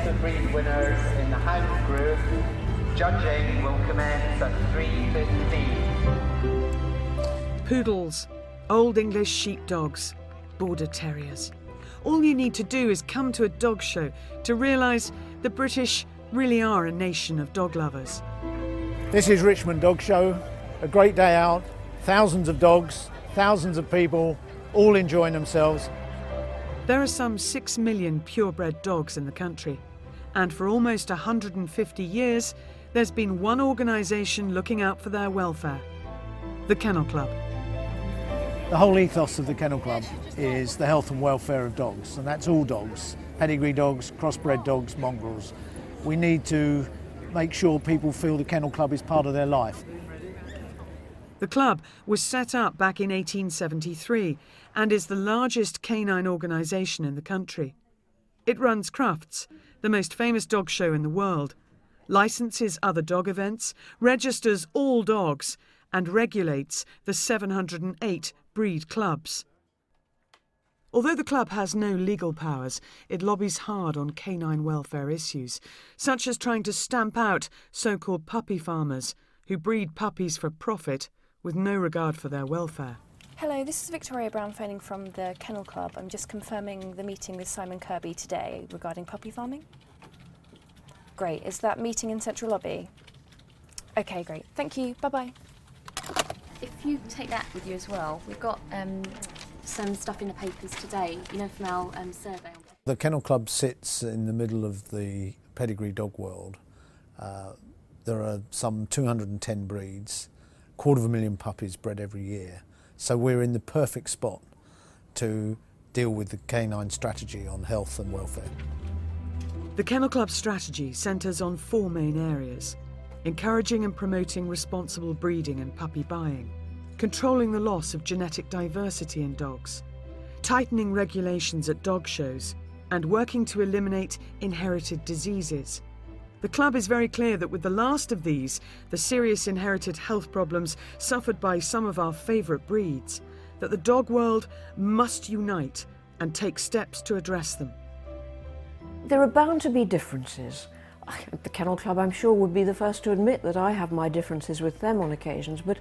the breed winners in the hound group. Judging will commence at 3:15. Poodles, Old English sheepdogs, Border Terriers. All you need to do is come to a dog show to realise the British really are a nation of dog lovers. This is Richmond Dog Show, a great day out, thousands of dogs, thousands of people, all enjoying themselves. There are some 6 million purebred dogs in the country, and for almost 150 years, there's been one organisation looking out for their welfare, the Kennel Club. The whole ethos of the Kennel Club is the health and welfare of dogs, and that's all dogs, pedigree dogs, crossbred dogs, mongrels. We need to make sure people feel the Kennel Club is part of their life. The club was set up back in 1873 and is the largest canine organisation in the country. It runs Crufts, the most famous dog show in the world, licenses other dog events, registers all dogs, and regulates the 708 breed clubs. Although the club has no legal powers, it lobbies hard on canine welfare issues, such as trying to stamp out so-called puppy farmers who breed puppies for profit with no regard for their welfare. Hello, this is Victoria Brown phoning from the Kennel Club. I'm just confirming the meeting with Simon Kirby today regarding puppy farming. Great, is that meeting in Central Lobby? Okay, great, thank you, bye-bye. If you take that with you as well, we've got some stuff in the papers today, you know, from our survey. The Kennel Club sits in the middle of the pedigree dog world. There are some 210 breeds, 250,000 puppies bred every year. So we're in the perfect spot to deal with the canine strategy on health and welfare. The Kennel Club's strategy centres on 4 main areas: encouraging and promoting responsible breeding and puppy buying, controlling the loss of genetic diversity in dogs, tightening regulations at dog shows, and working to eliminate inherited diseases. The club is very clear that with the last of these, the serious inherited health problems suffered by some of our favourite breeds, that the dog world must unite and take steps to address them. There are bound to be differences. The Kennel Club, I'm sure, would be the first to admit that I have my differences with them on occasions, but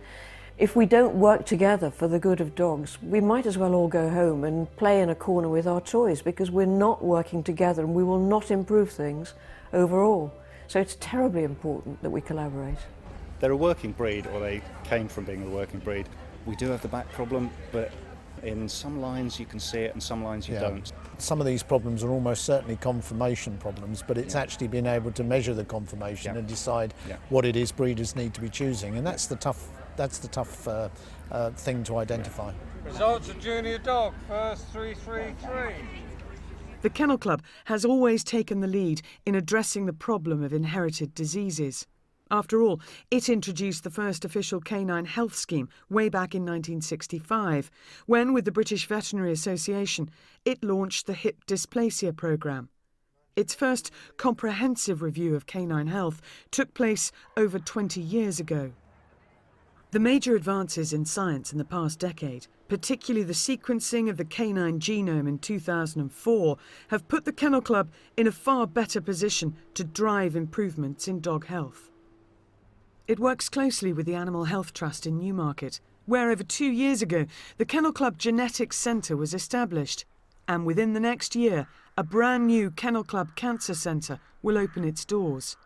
if we don't work together for the good of dogs, we might as well all go home and play in a corner with our toys, because we're not working together and we will not improve things overall. So it's terribly important that we collaborate. They're a working breed, or they came from being a working breed. We do have the back problem, but in some lines you can see it and some lines you don't. Some of these problems are almost certainly conformation problems, but it's actually being able to measure the conformation and decide what it is breeders need to be choosing, and that's the tough thing to identify. Results of junior dog, first 333. The Kennel Club has always taken the lead in addressing the problem of inherited diseases. After all, it introduced the first official canine health scheme way back in 1965, when, with the British Veterinary Association, it launched the hip dysplasia programme. Its first comprehensive review of canine health took place over 20 years ago. The major advances in science in the past decade, particularly the sequencing of the canine genome in 2004, have put the Kennel Club in a far better position to drive improvements in dog health. It works closely with the Animal Health Trust in Newmarket, where over 2 years ago the Kennel Club Genetics Centre was established, and within the next year a brand new Kennel Club Cancer Centre will open its doors.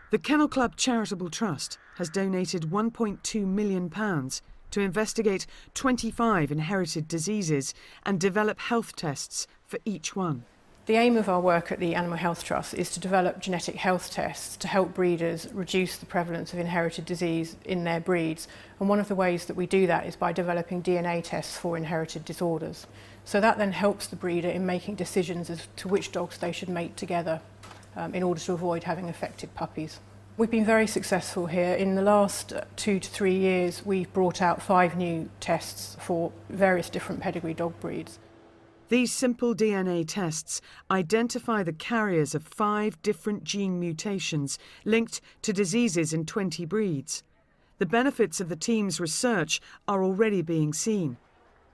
The Kennel Club Charitable Trust has donated £1.2 million to investigate 25 inherited diseases and develop health tests for each one. The aim of our work at the Animal Health Trust is to develop genetic health tests to help breeders reduce the prevalence of inherited disease in their breeds. And one of the ways that we do that is by developing DNA tests for inherited disorders. So that then helps the breeder in making decisions as to which dogs they should mate together in order to avoid having affected puppies. We've been very successful here. In the last 2 to 3 years, we've brought out 5 new tests for various different pedigree dog breeds. These simple DNA tests identify the carriers of 5 different gene mutations linked to diseases in 20 breeds. The benefits of the team's research are already being seen.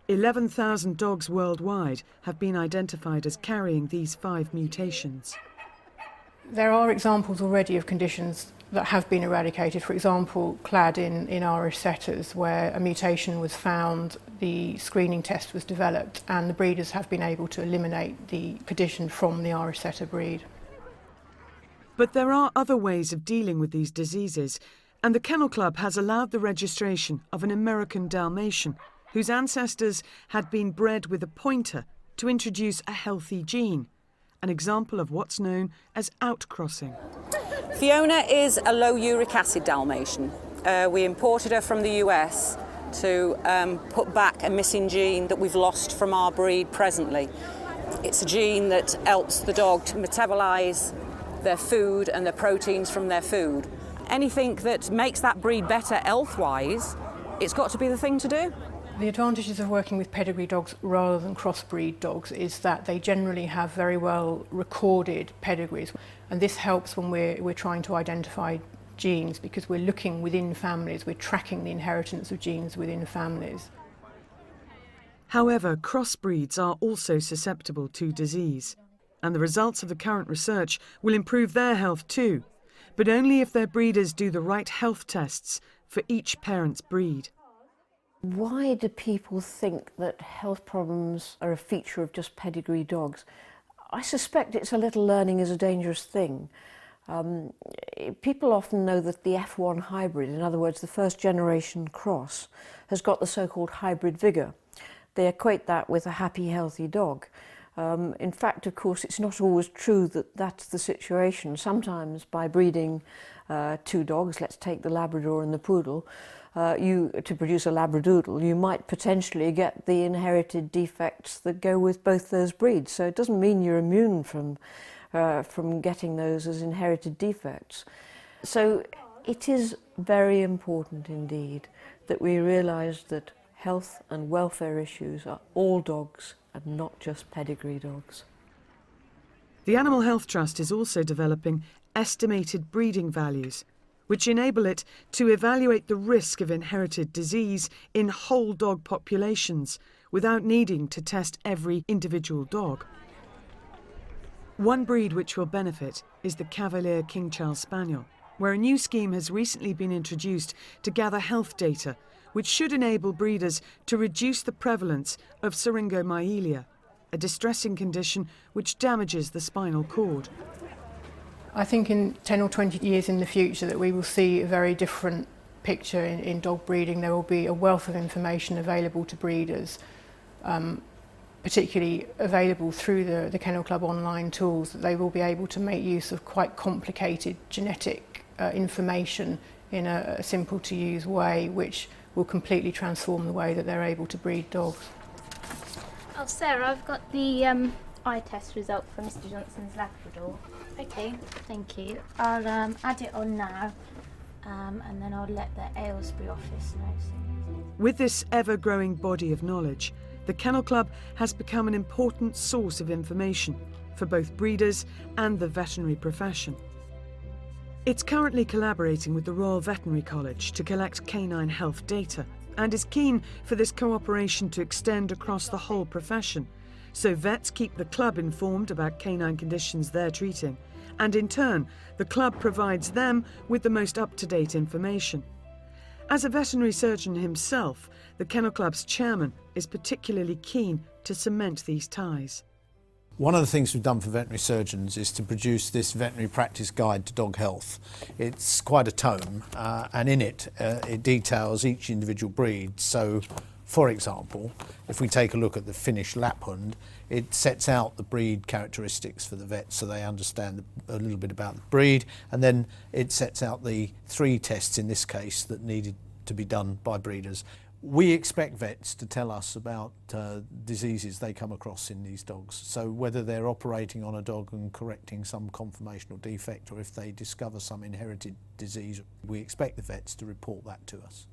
11,000 dogs worldwide have been identified as carrying these 5 mutations. There are examples already of conditions that have been eradicated, for example, clad in Irish setters, where a mutation was found, the screening test was developed, and the breeders have been able to eliminate the condition from the Irish setter breed. But there are other ways of dealing with these diseases, and the Kennel Club has allowed the registration of an American Dalmatian whose ancestors had been bred with a pointer to introduce a healthy gene, an example of what's known as outcrossing. Fiona is a low uric acid Dalmatian. We imported her from the US to put back a missing gene that we've lost from our breed presently. It's a gene that helps the dog to metabolise their food and the proteins from their food. Anything that makes that breed better health-wise, it's got to be the thing to do. The advantages of working with pedigree dogs rather than crossbreed dogs is that they generally have very well recorded pedigrees, and this helps when we're trying to identify genes, because we're looking within families, we're tracking the inheritance of genes within families. However, crossbreeds are also susceptible to disease, and the results of the current research will improve their health too, but only if their breeders do the right health tests for each parent's breed. Why do people think that health problems are a feature of just pedigree dogs? I suspect it's a little learning is a dangerous thing. People often know that the F1 hybrid, in other words the first generation cross, has got the so-called hybrid vigour. They equate that with a happy, healthy dog. In fact, of course, it's not always true that that's the situation. Sometimes by breeding two dogs, let's take the Labrador and the Poodle, to produce a Labradoodle, you might potentially get the inherited defects that go with both those breeds. So it doesn't mean you're immune from getting those as inherited defects. So it is very important indeed that we realise that health and welfare issues are all dogs and not just pedigree dogs. The Animal Health Trust is also developing estimated breeding values, which enable it to evaluate the risk of inherited disease in whole dog populations without needing to test every individual dog. One breed which will benefit is the Cavalier King Charles Spaniel, where a new scheme has recently been introduced to gather health data, which should enable breeders to reduce the prevalence of syringomyelia, a distressing condition which damages the spinal cord. I think in 10 or 20 years in the future that we will see a very different picture in dog breeding. There will be a wealth of information available to breeders, particularly available through the Kennel Club online tools, that they will be able to make use of quite complicated genetic information in a simple to use way, which will completely transform the way that they're able to breed dogs. Oh, Sarah, I've got the eye test result for Mr. Johnson's Labrador. Okay, thank you. I'll add it on now, and then I'll let the Aylesbury office know. With this ever-growing body of knowledge, the Kennel Club has become an important source of information for both breeders and the veterinary profession. It's currently collaborating with the Royal Veterinary College to collect canine health data and is keen for this cooperation to extend across the whole profession, so vets keep the club informed about canine conditions they're treating, and in turn, the club provides them with the most up-to-date information. As a veterinary surgeon himself, the Kennel Club's chairman is particularly keen to cement these ties. One of the things we've done for veterinary surgeons is to produce this veterinary practice guide to dog health. It's quite a tome, and in it, it details each individual breed. So, for example, if we take a look at the Finnish Lapphund, it sets out the breed characteristics for the vets so they understand a little bit about the breed, and then it sets out the 3 tests in this case that needed to be done by breeders. We expect vets to tell us about diseases they come across in these dogs. So whether they're operating on a dog and correcting some conformational defect, or if they discover some inherited disease, we expect the vets to report that to us.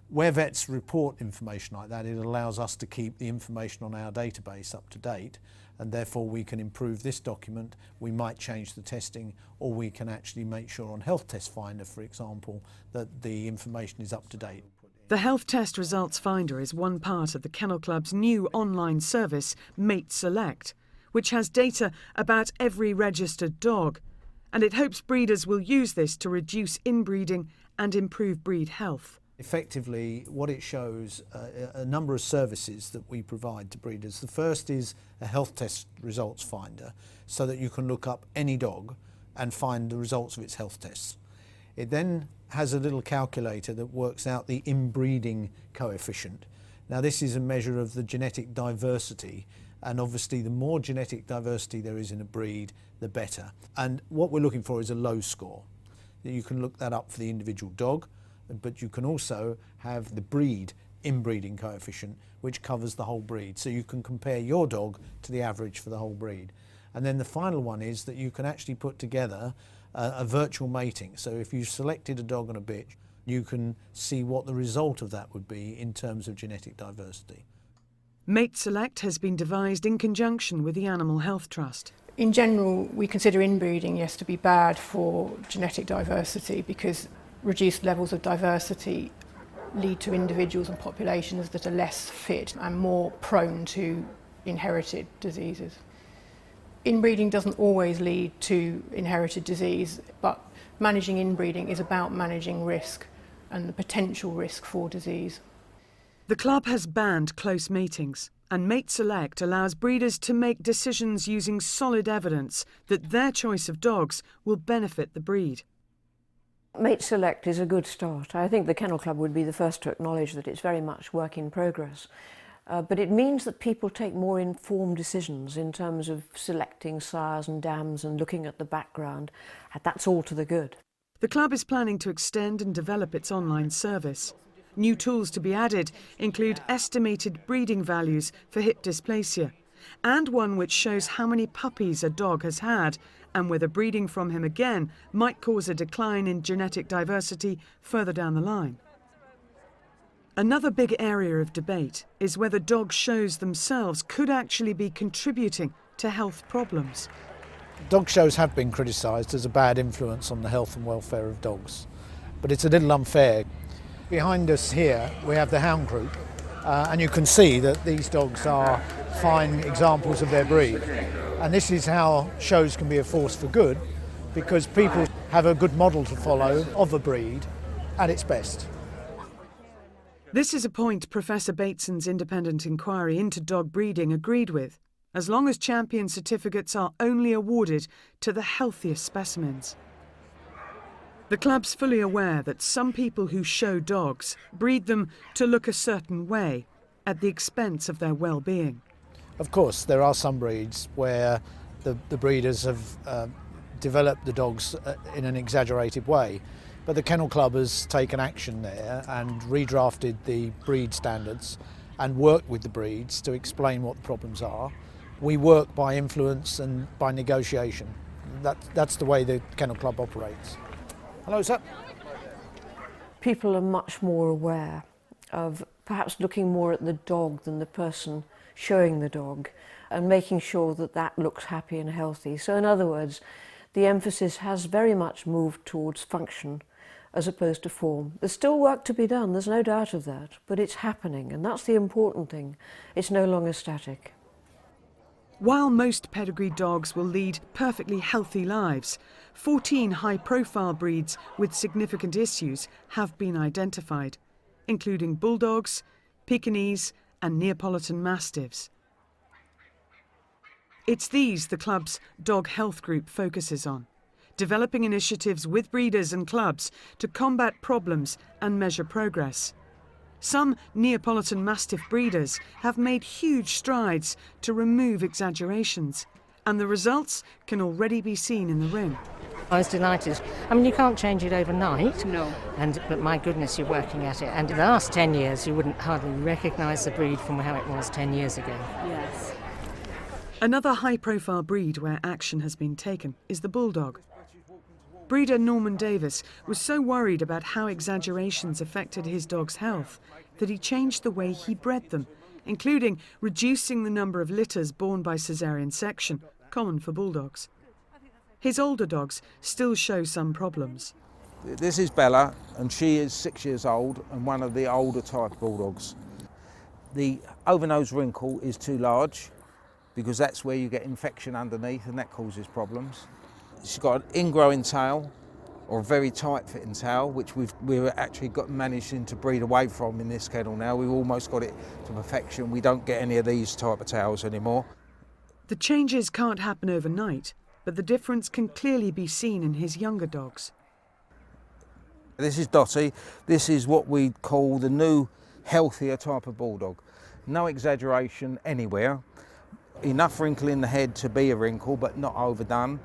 Where vets report information like that, it allows us to keep the information on our database up to date, and therefore we can improve this document. We might change the testing, or we can actually make sure on Health Test Finder, for example, that the information is up to date. The Health Test Results Finder is one part of the Kennel Club's new online service, Mate Select, which has data about every registered dog. and it hopes breeders will use this to reduce inbreeding and improve breed health. Effectively, what it shows a number of services that we provide to breeders. The first is a health test results finder, so that you can look up any dog and find the results of its health tests. It then has a little calculator that works out the inbreeding coefficient. Now, this is a measure of the genetic diversity, and obviously the more genetic diversity there is in a breed, the better. And what we're looking for is a low score. You can look that up for the individual dog, but you can also have the breed inbreeding coefficient, which covers the whole breed. So you can compare your dog to the average for the whole breed. And then the final one is that you can actually put together a virtual mating. So if you selected a dog and a bitch, you can see what the result of that would be in terms of genetic diversity. Mate Select has been devised in conjunction with the Animal Health Trust. In general, we consider inbreeding, yes, to be bad for genetic diversity because reduced levels of diversity lead to individuals and populations that are less fit and more prone to inherited diseases. Inbreeding doesn't always lead to inherited disease, but managing inbreeding is about managing risk and the potential risk for disease. The club has banned close matings, and Mate Select allows breeders to make decisions using solid evidence that their choice of dogs will benefit the breed. Mate Select is a good start. I think the Kennel Club would be the first to acknowledge that it's very much work in progress. But it means that people take more informed decisions in terms of selecting sires and dams and looking at the background. That's all to the good. The club is planning to extend and develop its online service. New tools to be added include estimated breeding values for hip dysplasia, and one which shows how many puppies a dog has had and whether breeding from him again might cause a decline in genetic diversity further down the line. Another big area of debate is whether dog shows themselves could actually be contributing to health problems. Dog shows have been criticised as a bad influence on the health and welfare of dogs, but it's a little unfair. Behind us here we have the hound group, and you can see that these dogs are fine examples of their breed. And this is how shows can be a force for good, because people have a good model to follow of a breed at its best. This is a point Professor Bateson's independent inquiry into dog breeding agreed with, as long as champion certificates are only awarded to the healthiest specimens. The club's fully aware that some people who show dogs breed them to look a certain way at the expense of their well-being. Of course, there are some breeds where the breeders have developed the dogs in an exaggerated way, but the Kennel Club has taken action there and redrafted the breed standards and worked with the breeds to explain what the problems are. We work by influence and by negotiation. That's the way the Kennel Club operates. Hello, sir. People are much more aware of perhaps looking more at the dog than the person showing the dog and making sure that that looks happy and healthy. So in other words, the emphasis has very much moved towards function as opposed to form. There's still work to be done, there's no doubt of that, but it's happening, and that's the important thing. It's no longer static. While most pedigree dogs will lead perfectly healthy lives, 14 high-profile breeds with significant issues have been identified, including bulldogs, Pekingese and Neapolitan Mastiffs. It's these the club's dog health group focuses on, developing initiatives with breeders and clubs to combat problems and measure progress. Some Neapolitan Mastiff breeders have made huge strides to remove exaggerations, and the results can already be seen in the ring. I was delighted. I mean, you can't change it overnight. No. But my goodness, you're working at it. And in the last 10 years, you wouldn't hardly recognise the breed from how it was 10 years ago. Yes. Another high-profile breed where action has been taken is the bulldog. Breeder Norman Davis was so worried about how exaggerations affected his dog's health that he changed the way he bred them, including reducing the number of litters born by caesarean section, common for bulldogs. His older dogs still show some problems. This is Bella, and she is 6 years old and one of the older type bulldogs. The overnose wrinkle is too large because that's where you get infection underneath and that causes problems. She's got an ingrowing tail, or a very tight fitting tail, which we've actually managed to breed away from in this kennel now. We've almost got it to perfection. We don't get any of these type of tails anymore. The changes can't happen overnight, but the difference can clearly be seen in his younger dogs. This is Dottie. This is what we call the new, healthier type of bulldog. No exaggeration anywhere. Enough wrinkle in the head to be a wrinkle, but not overdone.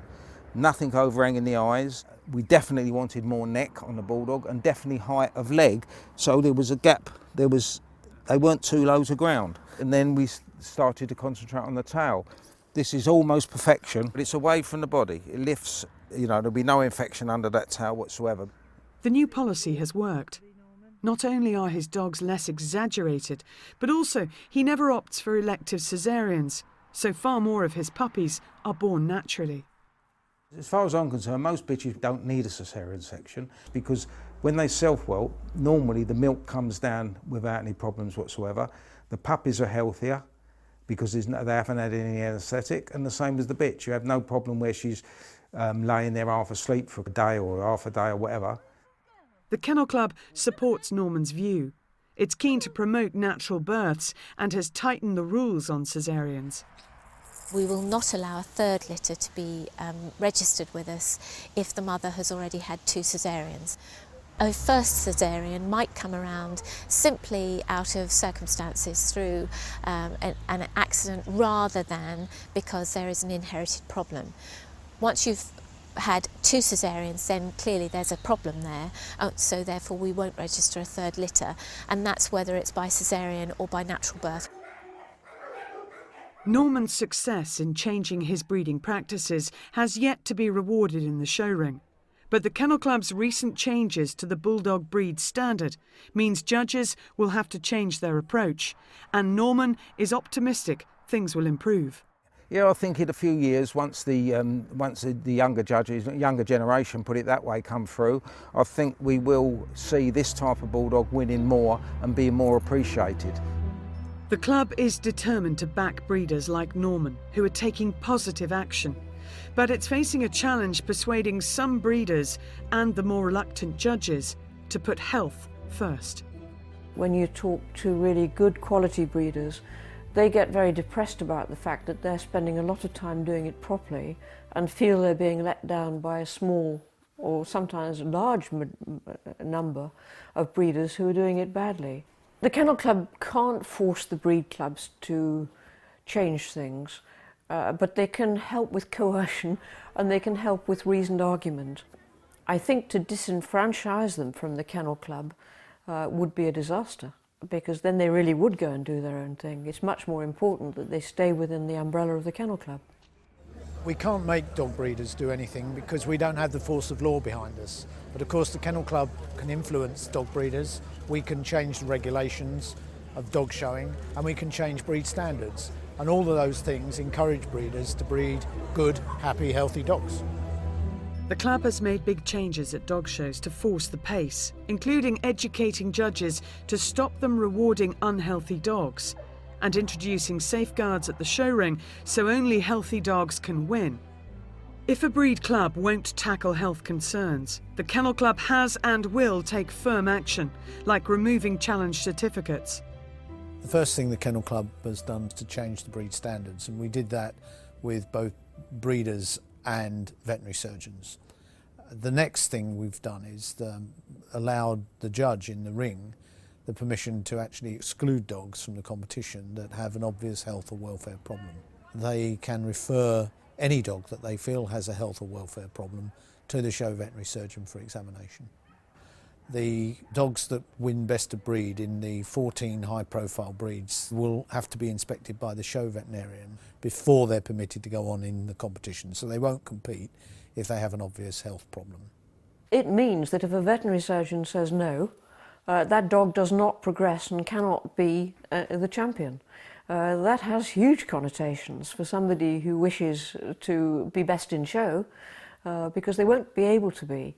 Nothing overhanging the eyes. We definitely wanted more neck on the bulldog and definitely height of leg, so there was a gap. They weren't too low to ground. And then we started to concentrate on the tail. This is almost perfection, but it's away from the body. It lifts, there'll be no infection under that tail whatsoever. The new policy has worked. Not only are his dogs less exaggerated, but also he never opts for elective caesareans, so far more of his puppies are born naturally. As far as I'm concerned, most bitches don't need a caesarean section because when they self-welt, normally the milk comes down without any problems whatsoever. The puppies are healthier because they haven't had any anaesthetic, and the same as the bitch. You have no problem where she's laying there half asleep for a day or half a day or whatever. The Kennel Club supports Norman's view. It's keen to promote natural births and has tightened the rules on caesareans. We will not allow a third litter to be registered with us if the mother has already had 2 caesareans. A first caesarean might come around simply out of circumstances through an accident rather than because there is an inherited problem. Once you've had 2 caesareans, then clearly there's a problem there, so therefore we won't register a third litter, and that's whether it's by caesarean or by natural birth. Norman's success in changing his breeding practices has yet to be rewarded in the show ring. But the Kennel Club's recent changes to the bulldog breed standard means judges will have to change their approach, and Norman is optimistic things will improve. Yeah, I think in a few years, once the younger judges, younger generation, put it that way, come through, I think we will see this type of bulldog winning more and being more appreciated. The club is determined to back breeders like Norman, who are taking positive action. But it's facing a challenge persuading some breeders and the more reluctant judges to put health first. When you talk to really good quality breeders, they get very depressed about the fact that they're spending a lot of time doing it properly and feel they're being let down by a small or sometimes large number of breeders who are doing it badly. The Kennel Club can't force the breed clubs to change things, but they can help with coercion and they can help with reasoned argument. I think to disenfranchise them from the Kennel Club would be a disaster, because then they really would go and do their own thing. It's much more important that they stay within the umbrella of the Kennel Club. We can't make dog breeders do anything because we don't have the force of law behind us. But of course the Kennel Club can influence dog breeders. We can change the regulations of dog showing and we can change breed standards. And all of those things encourage breeders to breed good, happy, healthy dogs. The club has made big changes at dog shows to force the pace, including educating judges to stop them rewarding unhealthy dogs and introducing safeguards at the show ring so only healthy dogs can win. If a breed club won't tackle health concerns, the Kennel Club has and will take firm action, like removing challenge certificates. The first thing the Kennel Club has done is to change the breed standards, and we did that with both breeders and veterinary surgeons. The next thing we've done is allowed the judge in the ring the permission to actually exclude dogs from the competition that have an obvious health or welfare problem. They can refer any dog that they feel has a health or welfare problem to the show veterinary surgeon for examination. The dogs that win best of breed in the 14 high-profile breeds will have to be inspected by the show veterinarian before they're permitted to go on in the competition, so they won't compete if they have an obvious health problem. It means that if a veterinary surgeon says no, that dog does not progress and cannot be the champion. That has huge connotations for somebody who wishes to be best in show, because they won't be able to be.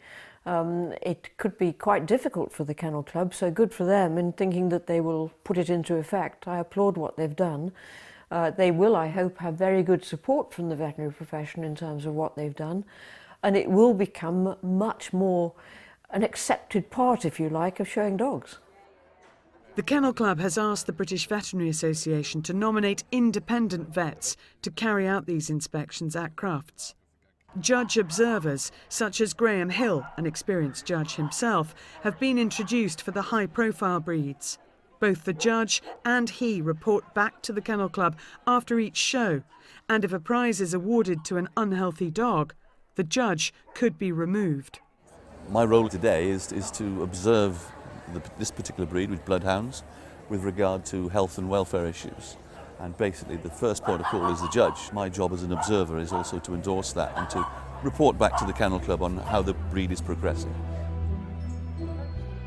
It could be quite difficult for the Kennel Club, so good for them in thinking that they will put it into effect. I applaud what they've done. They will, I hope, have very good support from the veterinary profession in terms of what they've done. and it will become much more an accepted part, if you like, of showing dogs. The Kennel Club has asked the British Veterinary Association to nominate independent vets to carry out these inspections at Crufts. Judge observers, such as Graham Hill, an experienced judge himself, have been introduced for the high-profile breeds. Both the judge and he report back to the Kennel Club after each show, and if a prize is awarded to an unhealthy dog, the judge could be removed. My role today is to observe this particular breed with bloodhounds with regard to health and welfare issues. And basically the first point of call is the judge. My job as an observer is also to endorse that and to report back to the Kennel Club on how the breed is progressing.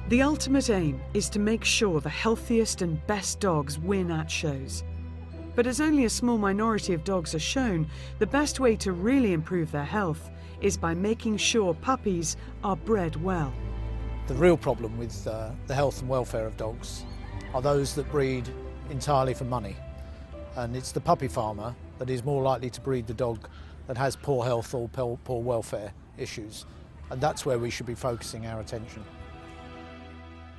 The ultimate aim is to make sure the healthiest and best dogs win at shows. But as only a small minority of dogs are shown, the best way to really improve their health is by making sure puppies are bred well. The real problem with the health and welfare of dogs are those that breed entirely for money. And it's the puppy farmer that is more likely to breed the dog that has poor health or poor welfare issues. And that's where we should be focusing our attention.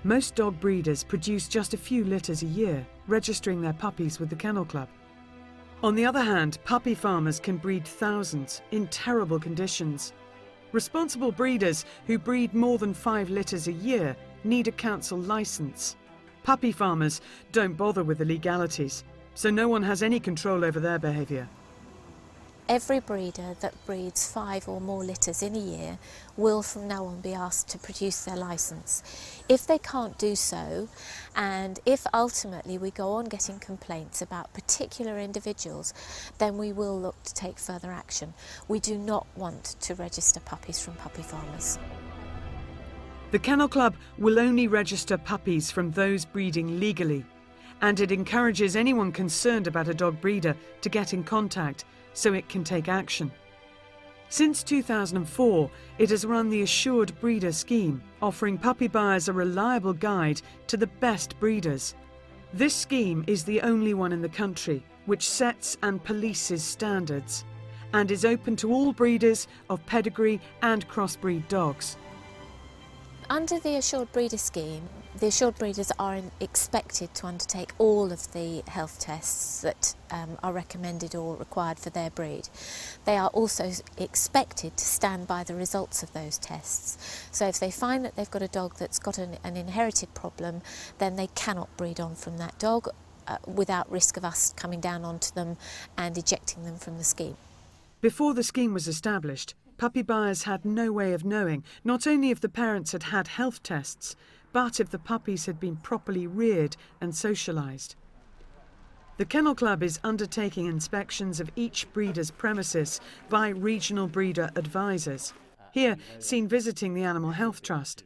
Most dog breeders produce just a few litters a year, registering their puppies with the Kennel Club. On the other hand, puppy farmers can breed thousands in terrible conditions. Responsible breeders who breed more than 5 litters a year need a council licence. Puppy farmers don't bother with the legalities, so no one has any control over their behaviour. Every breeder that breeds 5 or more litters in a year will from now on be asked to produce their licence. If they can't do so, and if ultimately we go on getting complaints about particular individuals, then we will look to take further action. We do not want to register puppies from puppy farmers. The Kennel Club will only register puppies from those breeding legally, and it encourages anyone concerned about a dog breeder to get in contact so it can take action. Since 2004, it has run the Assured Breeder scheme, offering puppy buyers a reliable guide to the best breeders. This scheme is the only one in the country which sets and polices standards, and is open to all breeders of pedigree and crossbreed dogs. Under the Assured Breeder scheme, the assured breeders are expected to undertake all of the health tests that are recommended or required for their breed. They are also expected to stand by the results of those tests. So if they find that they've got a dog that's got an inherited problem, then they cannot breed on from that dog without risk of us coming down onto them and ejecting them from the scheme. Before the scheme was established, puppy buyers had no way of knowing not only if the parents had had health tests, but if the puppies had been properly reared and socialised. The Kennel Club is undertaking inspections of each breeder's premises by regional breeder advisors, here seen visiting the Animal Health Trust.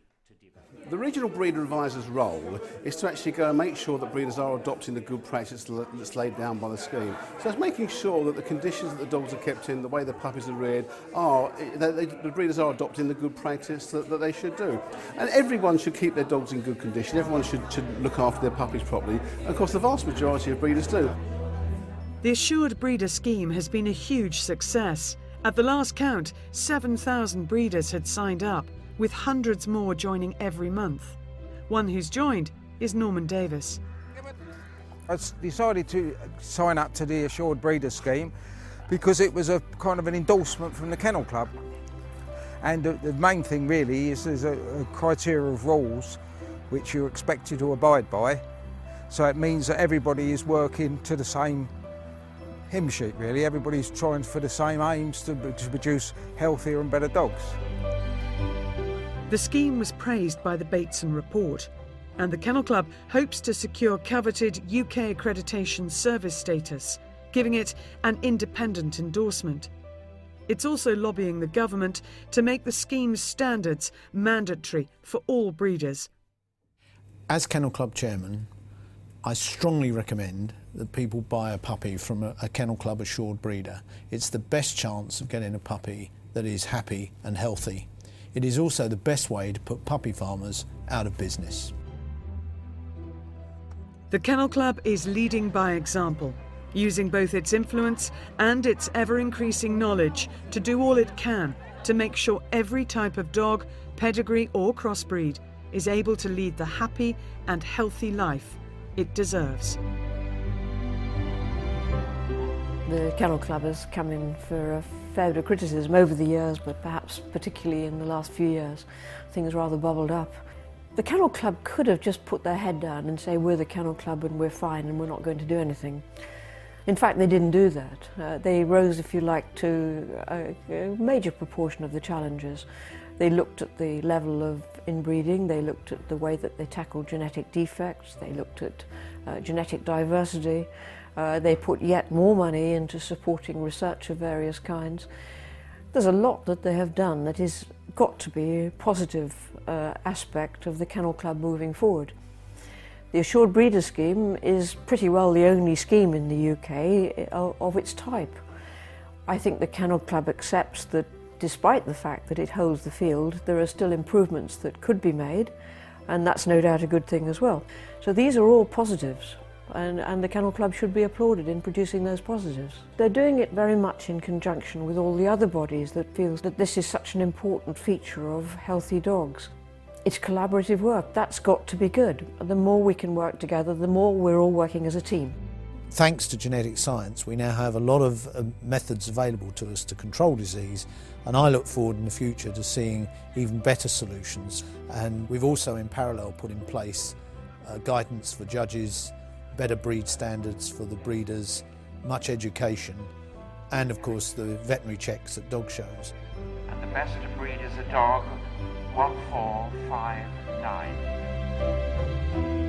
The regional breeder advisor's role is to actually go and make sure that breeders are adopting the good practice that's laid down by the scheme. So it's making sure that the conditions that the dogs are kept in, the way the puppies are reared, the breeders are adopting the good practice that they should do. And everyone should keep their dogs in good condition. Everyone should look after their puppies properly. And of course, the vast majority of breeders do. The Assured Breeder scheme has been a huge success. At the last count, 7,000 breeders had signed up, with hundreds more joining every month. One who's joined is Norman Davis. I decided to sign up to the Assured Breeder scheme because it was a kind of an endorsement from the Kennel Club. And the main thing really is there's a criteria of rules which you're expected to abide by. So it means that everybody is working to the same hymn sheet really. Everybody's trying for the same aims to produce healthier and better dogs. The scheme was praised by the Bateson Report, and the Kennel Club hopes to secure coveted UK accreditation service status, giving it an independent endorsement. It's also lobbying the government to make the scheme's standards mandatory for all breeders. As Kennel Club chairman, I strongly recommend that people buy a puppy from a Kennel Club assured breeder. It's the best chance of getting a puppy that is happy and healthy. It is also the best way to put puppy farmers out of business. The Kennel Club is leading by example, using both its influence and its ever-increasing knowledge to do all it can to make sure every type of dog, pedigree or crossbreed, is able to lead the happy and healthy life it deserves. The Kennel Club has come in for a fair bit of criticism over the years, but perhaps particularly in the last few years, things rather bubbled up. The Kennel Club could have just put their head down and say, we're the Kennel Club and we're fine and we're not going to do anything. In fact, they didn't do that. They rose, if you like, to a major proportion of the challenges. They looked at the level of inbreeding, they looked at the way that they tackled genetic defects, they looked at genetic diversity. They put yet more money into supporting research of various kinds. There's a lot that they have done that has got to be a positive aspect of the Kennel Club moving forward. The Assured Breeder Scheme is pretty well the only scheme in the UK of its type. I think the Kennel Club accepts that despite the fact that it holds the field, there are still improvements that could be made, and that's no doubt a good thing as well. So these are all positives. And the Kennel Club should be applauded in producing those positives. They're doing it very much in conjunction with all the other bodies that feel that this is such an important feature of healthy dogs. It's collaborative work. That's got to be good. The more we can work together, the more we're all working as a team. Thanks to genetic science, we now have a lot of methods available to us to control disease, and I look forward in the future to seeing even better solutions. And we've also in parallel put in place guidance for judges, better breed standards for the breeders, much education, and of course the veterinary checks at dog shows. And the best breed is a dog 1459.